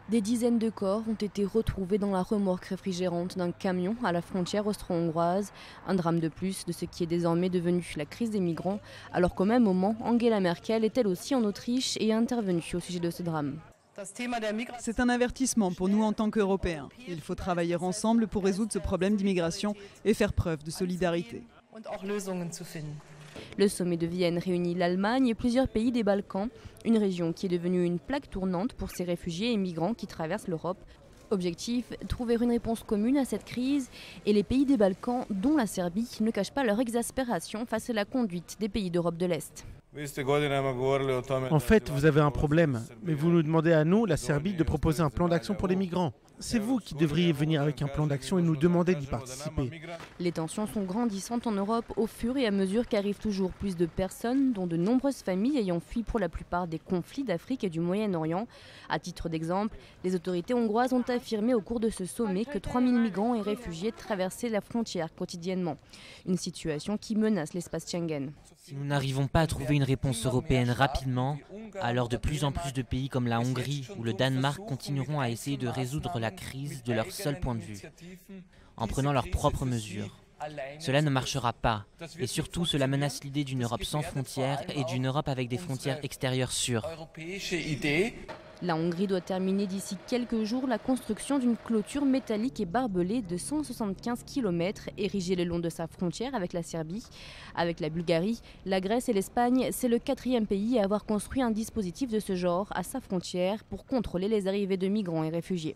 Des dizaines de corps ont été retrouvés dans la remorque réfrigérante d'un camion à la frontière austro-hongroise. Un drame de plus de ce qui est désormais devenu la crise des migrants, alors qu'au même moment, Angela Merkel est elle aussi en Autriche et est intervenue au sujet de ce drame. C'est un avertissement pour nous en tant qu'Européens. Il faut travailler ensemble pour résoudre ce problème d'immigration et faire preuve de solidarité. Le sommet de Vienne réunit l'Allemagne et plusieurs pays des Balkans, une région qui est devenue une plaque tournante pour ces réfugiés et migrants qui traversent l'Europe. Objectif, trouver une réponse commune à cette crise, et les pays des Balkans, dont la Serbie, ne cachent pas leur exaspération face à la conduite des pays d'Europe de l'Est. En fait, vous avez un problème, mais vous nous demandez à nous, la Serbie, de proposer un plan d'action pour les migrants. C'est vous qui devriez venir avec un plan d'action et nous demander d'y participer. Les tensions sont grandissantes en Europe au fur et à mesure qu'arrivent toujours plus de personnes, dont de nombreuses familles ayant fui pour la plupart des conflits d'Afrique et du Moyen-Orient. À titre d'exemple, les autorités hongroises ont affirmé au cours de ce sommet que 3000 migrants et réfugiés traversaient la frontière quotidiennement. Une situation qui menace l'espace Schengen. Si nous n'arrivons pas à trouver une réponse européenne rapidement, alors de plus en plus de pays comme la Hongrie ou le Danemark continueront à essayer de résoudre la crise de leur seul point de vue, en prenant leurs propres mesures. Cela ne marchera pas, et surtout cela menace l'idée d'une Europe sans frontières et d'une Europe avec des frontières extérieures sûres. La Hongrie doit terminer d'ici quelques jours la construction d'une clôture métallique et barbelée de 175 km érigée le long de sa frontière avec la Serbie. Avec la Bulgarie, la Grèce et l'Espagne, c'est le 4e pays à avoir construit un dispositif de ce genre à sa frontière pour contrôler les arrivées de migrants et réfugiés.